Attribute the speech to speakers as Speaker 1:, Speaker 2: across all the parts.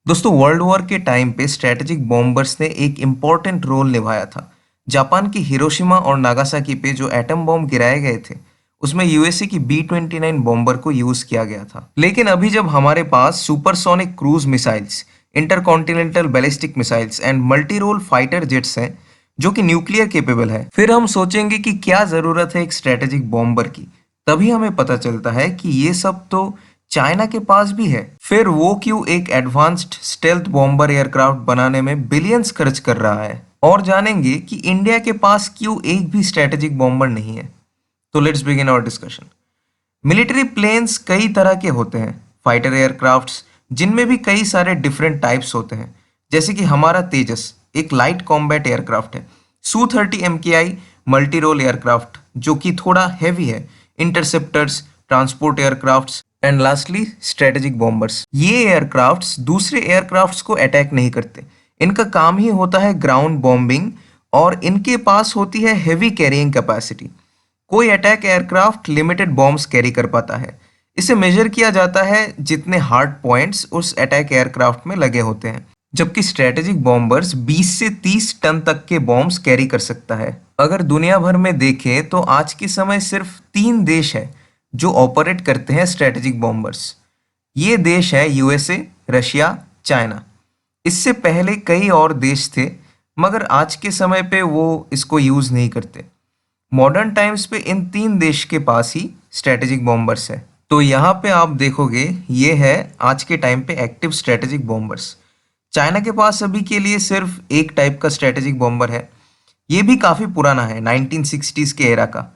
Speaker 1: दोस्तों world war के time पे स्ट्रेटेजिक बॉम्बर्स ने एक इम्पॉर्टेंट रोल निभाया था। जापान की हिरोशिमा और नागासाकी पे जो एटम बॉम्ब गिराए गए थे उसमें यूएसए की B-29 बॉम्बर को यूज किया गया था। लेकिन अभी जब हमारे पास supersonic cruise missiles, intercontinental ballistic missiles and multi role fighter jets हैं जो कि न्यूक्लियर केपेबल है, फिर हम सोचेंगे कि क्या जरूरत है एक स्ट्रेटेजिक बॉम्बर की। तभी हमें पता चलता है कि ये सब तो चाइना के पास भी है। फिर वो क्यों एक एडवांस्ड स्टेल्थ बॉम्बर एयरक्राफ्ट बनाने में बिलियंस खर्च कर रहा है, और जानेंगे कि इंडिया के पास क्यों एक भी स्ट्रेटेजिक बॉम्बर नहीं है। तो let's begin our discussion. Military planes कई तरह के होते हैं, फाइटर एयरक्राफ्ट्स जिनमें भी कई सारे डिफरेंट टाइप्स होते हैं। जैसे कि हमारा तेजस एक लाइट कॉम्बैट एयरक्राफ्ट है, Su-30 MKI multi role aircraft जो कि थोड़ा हैवी है, interceptors, transport aircrafts and lastly strategic bombers. ये एयरक्राफ्ट्स दूसरे एयरक्राफ्ट्स को अटैक नहीं करते, इनका काम ही होता है ग्राउंड बॉम्बिंग, और इनके पास होती है हेवी कैरिंग कैपेसिटी। कोई attack aircraft limited bombs carry कर पाता है। इसे मेजर किया जाता है जितने हार्ड पॉइंट्स उस अटैक एयरक्राफ्ट में लगे होते हैं। जबकि स्ट्रेटेजिक बॉम्बर्स 20 से 30 टन तक के बॉम्ब्स कैरी कर सकता है। अगर दुनिया भर में देखें तो आज के समय सिर्फ 3 देश है जो ऑपरेट करते हैं स्ट्रेटेजिक बॉम्बर्स। ये देश है यूएसए, रशिया, चाइना। इससे पहले कई और देश थे, मगर आज के समय पे वो इसको यूज़ नहीं करते। मॉडर्न टाइम्स पे इन 3 देश के पास ही स्ट्रेटेजिक बॉम्बर्स है। तो यहाँ पे आप देखोगे ये है आज के टाइम पे एक्टिव स्ट्रेटेजिक बॉम्बर्स। चाइना के पास अभी के लिए सिर्फ एक टाइप का स्ट्रेटेजिक बॉम्बर है। ये भी काफ़ी पुराना है, 1960s के एरा का।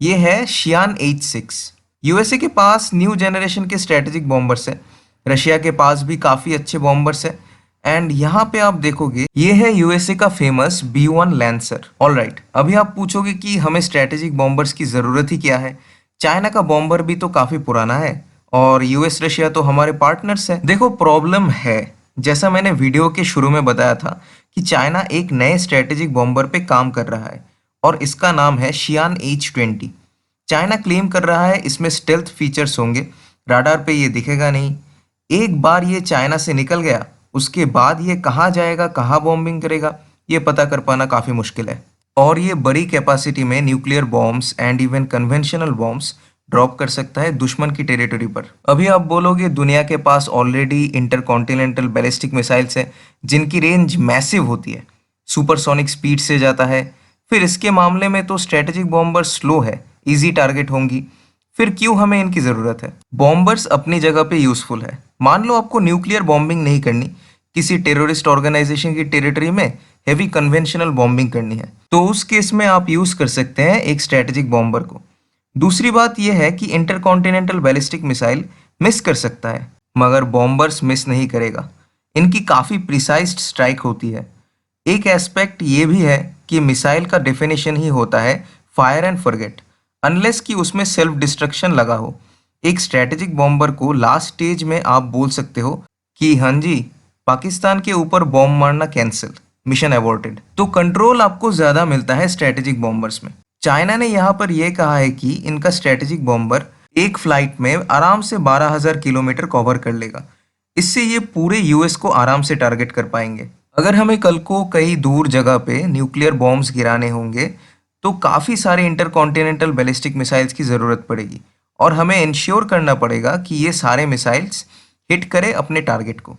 Speaker 1: ये है शियान H-6। यूएसए के पास न्यू जनरेशन के स्ट्रेटेजिक बॉम्बर्स है। रशिया के पास भी काफ़ी अच्छे बॉम्बर्स है। एंड यहाँ पे आप देखोगे ये है यूएसए का फेमस B-1 लैंसर। ऑलराइट, अभी आप पूछोगे कि हमें स्ट्रेटेजिक बॉम्बर्स की ज़रूरत ही क्या है। चाइना का बॉम्बर भी तो काफ़ी पुराना है और यूएस रशिया तो हमारे पार्टनर्स हैं। देखो प्रॉब्लम है, जैसा मैंने वीडियो के शुरू में बताया था कि चाइना एक नए स्ट्रेटेजिक बॉम्बर पे काम कर रहा है और इसका नाम है शियान H-20। चाइना क्लेम कर रहा है इसमें स्टेल्थ फीचर्स होंगे, राडार पे ये दिखेगा नहीं। एक बार ये चाइना से निकल गया उसके बाद ये कहाँ जाएगा, कहाँ बॉम्बिंग करेगा, ये पता कर पाना काफ़ी मुश्किल है। और ये बड़ी कैपेसिटी में nuclear bombs and even conventional bombs drop कर सकता है दुश्मन की टेरिटरी पर। अभी आप बोलोगे दुनिया के पास ऑलरेडी इंटरकॉन्टिनेंटल बैलिस्टिक मिसाइल्स हैं जिनकी रेंज मैसिव होती है, सुपरसोनिक स्पीड से जाता है। फिर इसके मामले में तो स्ट्रेटेजिक बॉम्बर स्लो है, इजी टारगेट होंगी। फिर क्यों हमें इनकी ज़रूरत है? बॉम्बर्स अपनी जगह पे यूज़फुल है। मान लो आपको न्यूक्लियर बॉम्बिंग नहीं करनी, किसी टेररिस्ट ऑर्गेनाइजेशन की टेरिटरी में हेवी कन्वेंशनल बॉम्बिंग करनी है, तो उस केस में आप यूज़ कर सकते हैं एक स्ट्रेटेजिक बॉम्बर को। दूसरी बात यह है कि इंटरकॉन्टिनेंटल बैलिस्टिक मिसाइल मिस कर सकता है, मगर बॉम्बर्स मिस नहीं करेगा। इनकी काफ़ी प्रिसाइज स्ट्राइक होती है। एक एस्पेक्ट ये भी है कि मिसाइल का डेफिनेशन ही होता है फायर एंड फॉरगेट, अनलेस कि उसमें सेल्फ डिस्ट्रक्शन लगा हो। एक स्ट्रेटेजिक बॉम्बर को लास्ट स्टेज में आप बोल सकते हो कि हाँ जी, पाकिस्तान के ऊपर बॉम्ब मारना कैंसिल, मिशन अबॉर्टेड। तो कंट्रोल आपको ज़्यादा मिलता है स्ट्रेटेजिक बॉम्बर्स में। चाइना ने यहाँ पर यह कहा है कि इनका स्ट्रेटेजिक बॉम्बर एक फ्लाइट में आराम से 12,000 किलोमीटर कवर कर लेगा। इससे ये पूरे यूएस को आराम से टारगेट कर पाएंगे। अगर हमें कल को कई दूर जगह पे न्यूक्लियर बॉम्ब्स गिराने होंगे तो काफ़ी सारे इंटरकॉन्टिनेंटल बैलिस्टिक मिसाइल्स की ज़रूरत पड़ेगी, और हमें इंश्योर करना पड़ेगा कि ये सारे मिसाइल्स हिट करें अपने टारगेट को।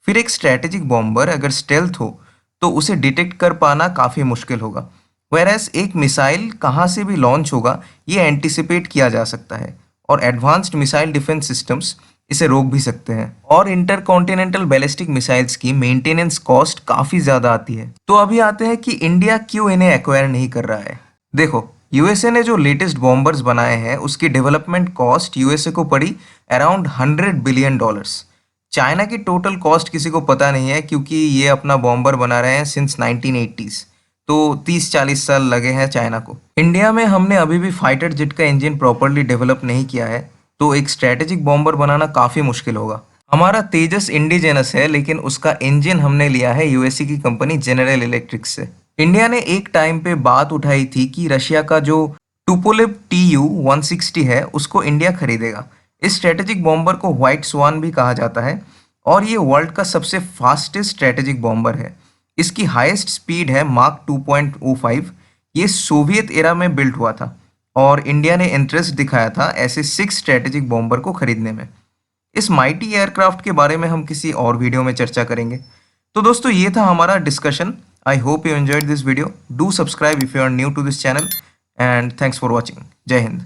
Speaker 1: फिर एक स्ट्रेटेजिक बॉम्बर अगर स्टेल्थ हो तो उसे डिटेक्ट कर पाना काफ़ी मुश्किल होगा, वेरएस एक मिसाइल कहाँ से भी लॉन्च होगा ये एंटिसिपेट किया जा सकता है, और एडवांस्ड मिसाइल डिफेंस सिस्टम्स इसे रोक भी सकते हैं। और इंटरकॉन्टिनेंटल बैलिस्टिक मिसाइल्स की मेंटेनेंस कॉस्ट काफ़ी ज़्यादा आती है। तो अभी आते हैं कि इंडिया क्यों इन्हें एक्वायर नहीं कर रहा है। देखो, यूएसए ने जो लेटेस्ट बॉम्बर्स बनाए हैं उसकी डेवलपमेंट कॉस्ट यूएसए को पड़ी अराउंड $100 बिलियन। चाइना की टोटल कॉस्ट किसी को पता नहीं है क्योंकि ये अपना बॉम्बर बना रहे हैं सिंस 1980s, तो 30-40 साल लगे हैं चाइना को। इंडिया में हमने अभी भी फाइटर जेट का इंजन प्रॉपरली डेवलप नहीं किया है, तो एक स्ट्रेटेजिक बॉम्बर बनाना काफ़ी मुश्किल होगा। हमारा तेजस इंडिजेनस है, लेकिन उसका इंजन हमने लिया है यूएसए की कंपनी जनरल इलेक्ट्रिक से। इंडिया ने एक टाइम पे बात उठाई थी कि रशिया का जो टुपोलेव Tu-160 है उसको इंडिया खरीदेगा। इस स्ट्रेटेजिक बॉम्बर को व्हाइट स्वान भी कहा जाता है। और ये वर्ल्ड का सबसे फास्टेस्ट स्ट्रेटेजिक बॉम्बर है। इसकी हाईएस्ट स्पीड है मार्क 2.05। ये सोवियत एरा में बिल्ट हुआ था और इंडिया ने इंटरेस्ट दिखाया था ऐसे 6 स्ट्रेटेजिक बॉम्बर को खरीदने में। इस माइटी एयरक्राफ्ट के बारे में हम किसी और वीडियो में चर्चा करेंगे। तो दोस्तों ये था हमारा discussion. I hope you enjoyed this video. Do subscribe if you are new to this channel and thanks for watching. जय हिंद।